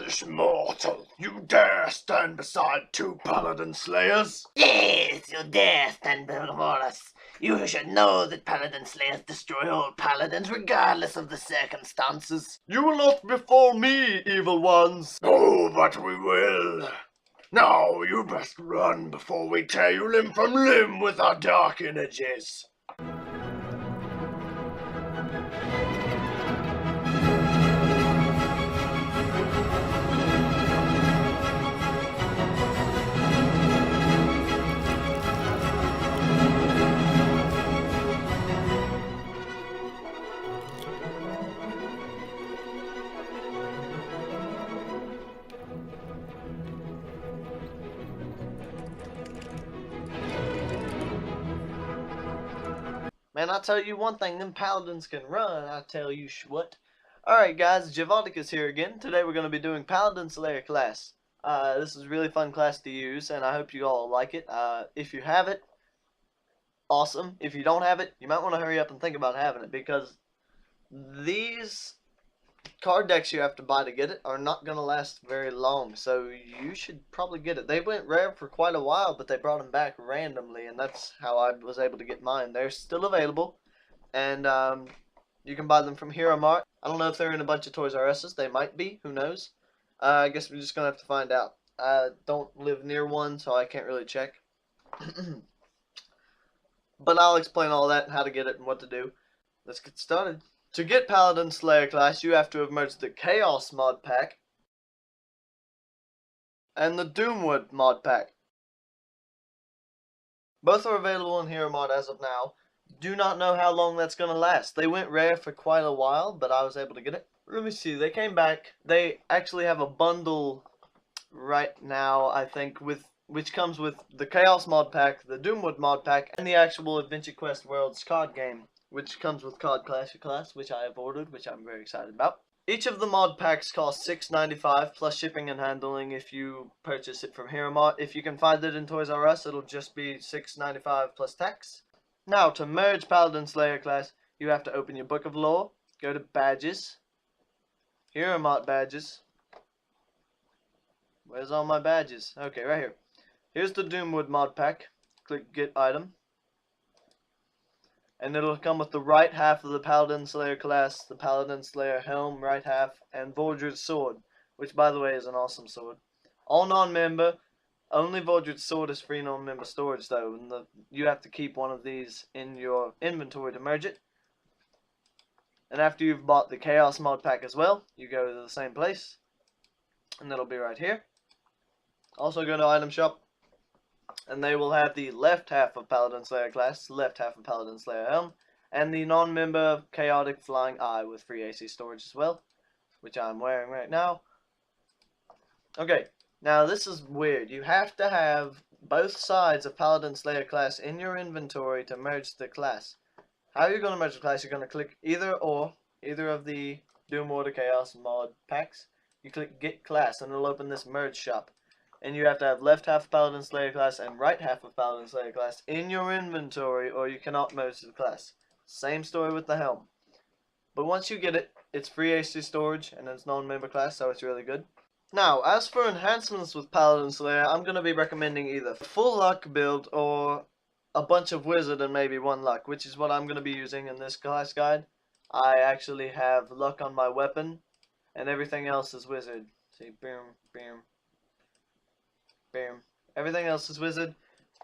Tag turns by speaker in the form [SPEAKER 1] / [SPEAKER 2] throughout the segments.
[SPEAKER 1] Foolish mortal, you dare stand beside two Paladin Slayers?
[SPEAKER 2] Yes, you dare stand before us. You should know that Paladin Slayers destroy all Paladins regardless of the circumstances.
[SPEAKER 1] You will not befall me, evil ones. Oh, but we will. Now you best run before we tear you limb from limb with our dark energies.
[SPEAKER 3] Man, I tell you one thing, them paladins can run, I tell you what. Alright guys, Javodica's here again. Today we're going to be doing PaladinSlayer class. This is a really fun class to use, and I hope you all like it. If you have it, awesome. If you don't have it, you might want to hurry up and think about having it, because these card decks you have to buy to get it are not going to last very long, so you should probably get it. They went rare for quite a while, but they brought them back randomly, and that's how I was able to get mine. They're still available, and you can buy them from Hero Mart. I don't know if they're in a bunch of Toys R Us's. They might be. Who knows? I guess we're just going to have to find out. I don't live near one, so I can't really check. But I'll explain all that and how to get it and what to do. Let's get started. To get PaladinSlayer class, you have to have merged the Chaos mod pack and the Doomwood mod pack. Both are available in Hero Mod as of now. Do not know how long that's going to last. They went rare for quite a while, but I was able to get it. Let me see, they came back. They actually have a bundle right now, I think, which comes with the Chaos mod pack, the Doomwood mod pack, and the actual Adventure Quest Worlds card game, which comes with Cardclasher class, which I have ordered, which I'm very excited about. Each of the mod packs costs $6.95 plus shipping and handling if you purchase it from Hero Mart. If you can find it in Toys R Us, it'll just be $6.95 plus tax. Now, to merge PaladinSlayer class, you have to open your Book of Lore, go to Badges, Hero Mart Badges. Where's all my badges? Okay, right here. Here's the Doomwood mod pack. Click Get Item. And it'll come with the right half of the PaladinSlayer class, the PaladinSlayer helm, right half, and Vordred's sword, which by the way is an awesome sword. All non-member, only Vordred's sword is free non-member storage though, and you have to keep one of these in your inventory to merge it. And after you've bought the Chaos mod pack as well, you go to the same place, and that'll be right here. Also go to Item Shop. And they will have the left half of PaladinSlayer class, left half of PaladinSlayer helm, and the non-member Chaotic Flying Eye with free AC storage as well, which I'm wearing right now. Okay, now this is weird. You have to have both sides of PaladinSlayer class in your inventory to merge the class. How you're going to merge the class, you're going to click either of the Doomwood or Chaos mod packs. You click Get Class, and it'll open this merge shop. And you have to have left half of PaladinSlayer class and right half of PaladinSlayer class in your inventory, or you cannot merge the class. Same story with the helm. But once you get it, it's free AC storage, and it's non-member class, so it's really good. Now, as for enhancements with PaladinSlayer, I'm going to be recommending either full luck build or a bunch of wizard and maybe one luck, which is what I'm going to be using in this class guide. I actually have luck on my weapon, and everything else is wizard. See, boom, boom. Bam. Everything else is wizard,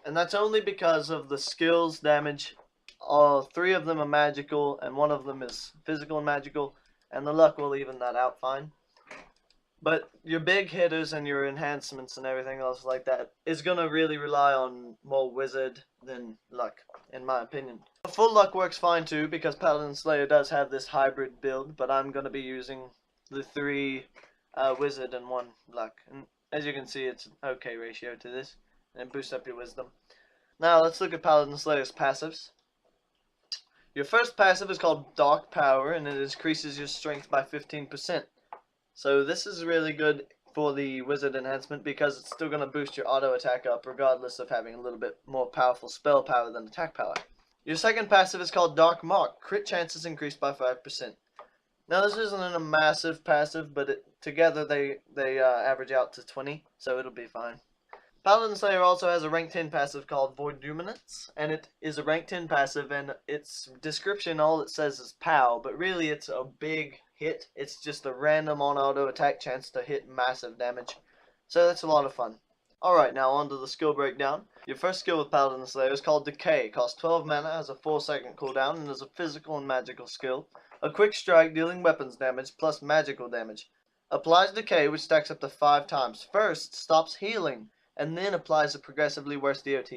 [SPEAKER 3] and that's only because of the skills damage. All three of them are magical, and one of them is physical and magical, and the luck will even that out fine. But your big hitters and your enhancements and everything else like that is going to really rely on more wizard than luck, in my opinion. Full luck works fine too, because PaladinSlayer does have this hybrid build, but I'm going to be using the 3 wizard and 1 luck. And as you can see, it's an okay ratio to this, and it boosts up your wisdom. Now, let's look at PaladinSlayer's passives. Your first passive is called Dark Power, and it increases your strength by 15%. So this is really good for the wizard enhancement, because it's still going to boost your auto attack up, regardless of having a little bit more powerful spell power than attack power. Your second passive is called Dark Mark. Crit chances increased by 5%. Now, this isn't a massive passive, but together they average out to 20, so it'll be fine. PaladinSlayer also has a rank 10 passive called Void Dominance, and it is a rank 10 passive, and its description, all it says is POW, but really it's a big hit. It's just a random on auto attack chance to hit massive damage. So that's a lot of fun. Alright, now on to the skill breakdown. Your first skill with PaladinSlayer is called Decay. It costs 12 mana, has a 4-second cooldown, and is a physical and magical skill. A quick strike dealing weapons damage plus magical damage. Applies Decay, which stacks up to 5 times. First, stops healing, and then applies a progressively worse DOT.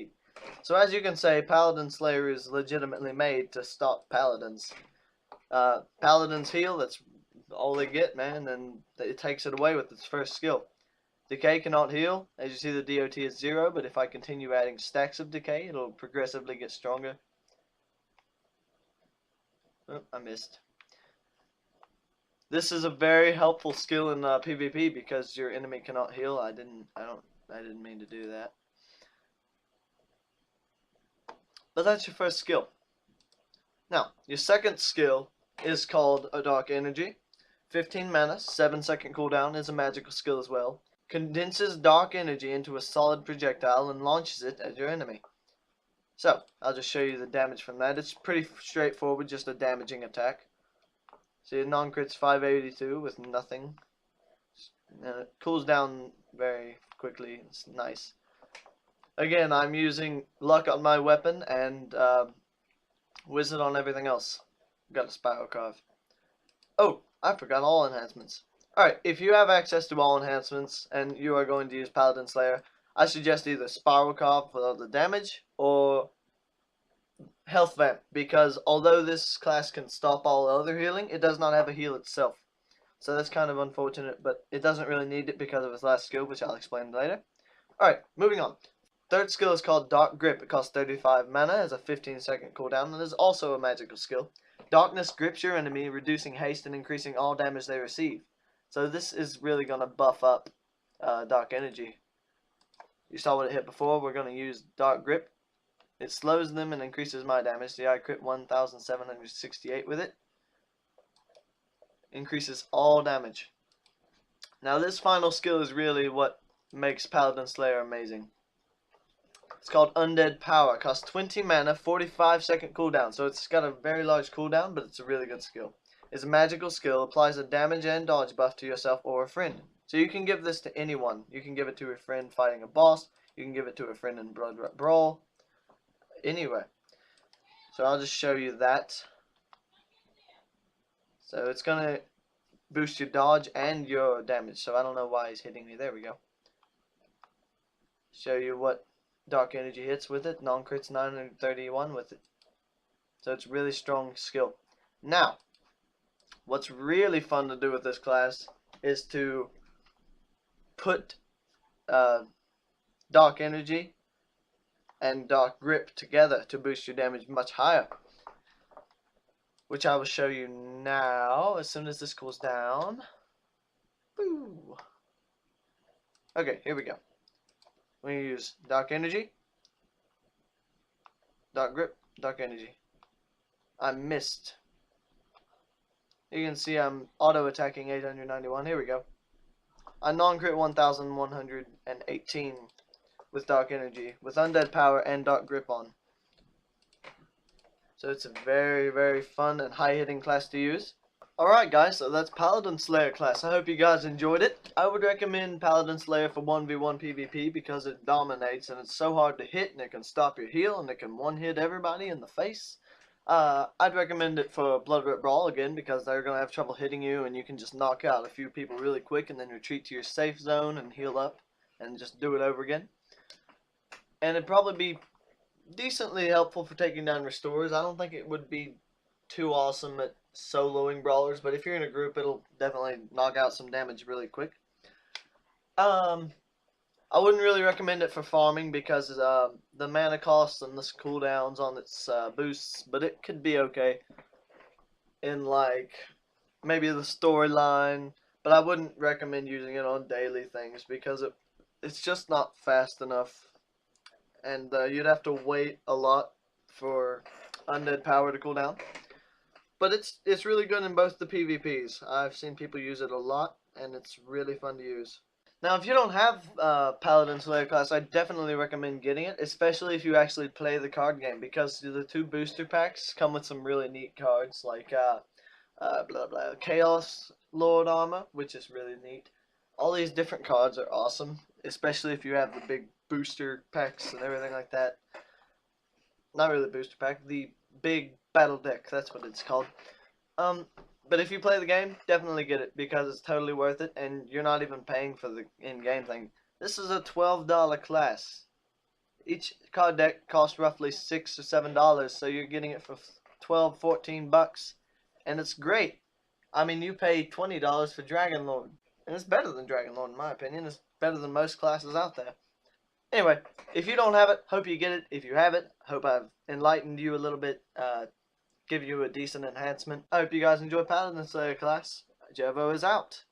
[SPEAKER 3] So as you can say, PaladinSlayer is legitimately made to stop paladins. Paladins heal, that's all they get, man, and it takes it away with its first skill. Decay cannot heal. As you see, the DOT is 0, but if I continue adding stacks of Decay, it'll progressively get stronger. Oh, I missed. This is a very helpful skill in PvP because your enemy cannot heal. I didn't mean to do that. But that's your first skill. Now, your second skill is called a Dark Energy. 15 mana, 7-second cooldown, is a magical skill as well. Condenses dark energy into a solid projectile and launches it at your enemy. So, I'll just show you the damage from that. It's pretty straightforward, just a damaging attack. See, a non-crit's 582 with nothing. And it cools down very quickly. It's nice. Again, I'm using luck on my weapon and wizard on everything else. Got a spiral carve. Oh, I forgot all enhancements. Alright, if you have access to all enhancements and you are going to use PaladinSlayer, I suggest either Spiral Carve for the damage or Health Vamp, because although this class can stop all other healing, it does not have a heal itself. So that's kind of unfortunate, but it doesn't really need it because of its last skill, which I'll explain later. Alright, moving on. Third skill is called Dark Grip. It costs 35 mana, has a 15-second cooldown, and is also a magical skill. Darkness grips your enemy, reducing haste and increasing all damage they receive. So this is really going to buff up Dark Energy. You saw what it hit before. We're going to use Dark Grip. It slows them and increases my damage. See, I crit 1,768 with it. Increases all damage. Now this final skill is really what makes PaladinSlayer amazing. It's called Undead Power. It costs 20 mana, 45-second cooldown. So it's got a very large cooldown, but it's a really good skill. It's a magical skill, applies a damage and dodge buff to yourself or a friend. So you can give this to anyone. You can give it to a friend fighting a boss. You can give it to a friend in Blood Brawl. Anywhere. So I'll just show you that. So it's going to boost your dodge and your damage. So I don't know why he's hitting me. There we go. Show you what Dark Energy hits with it. Non-crit's 931 with it. So it's a really strong skill. Now, what's really fun to do with this class is to put Dark Energy and Dark Grip together to boost your damage much higher. Which I will show you now as soon as this cools down. Boo. Okay, here we go. We use Dark Energy, Dark Grip, Dark Energy. I missed. You can see I'm auto-attacking 891. Here we go. I non-crit 1,118 with Dark Energy, with Undead Power and Dark Grip on. So it's a very, very fun and high-hitting class to use. Alright guys, so that's PaladinSlayer class. I hope you guys enjoyed it. I would recommend PaladinSlayer for 1v1 PvP because it dominates and it's so hard to hit and it can stop your heal and it can one-hit everybody in the face. I'd recommend it for Blood Brawl again because they're going to have trouble hitting you and you can just knock out a few people really quick and then retreat to your safe zone and heal up and just do it over again. And it'd probably be decently helpful for taking down restores. I don't think it would be too awesome at soloing brawlers, but if you're in a group it'll definitely knock out some damage really quick. I wouldn't really recommend it for farming because the mana costs and the cooldowns on its boosts, but it could be okay in like maybe the storyline, but I wouldn't recommend using it on daily things because it's just not fast enough, and you'd have to wait a lot for Undead Power to cool down. But it's really good in both the PvPs. I've seen people use it a lot, and it's really fun to use. Now, if you don't have PaladinSlayer class, I definitely recommend getting it, especially if you actually play the card game, because the 2 booster packs come with some really neat cards, like Chaos Lord Armor, which is really neat. All these different cards are awesome, especially if you have the big booster packs and everything like that. Not really the booster pack, the big battle deck, that's what it's called. But if you play the game, definitely get it, because it's totally worth it, and you're not even paying for the in-game thing. This is a $12 class. Each card deck costs roughly $6 or $7, so you're getting it for 12, 14 bucks, and it's great. I mean, you pay $20 for Dragon Lord, and it's better than Dragon Lord in my opinion. It's better than most classes out there. Anyway, if you don't have it, hope you get it. If you have it, hope I've enlightened you a little bit, give you a decent enhancement. I hope you guys enjoy PaladinSlayer class. HeyYoJevo is out.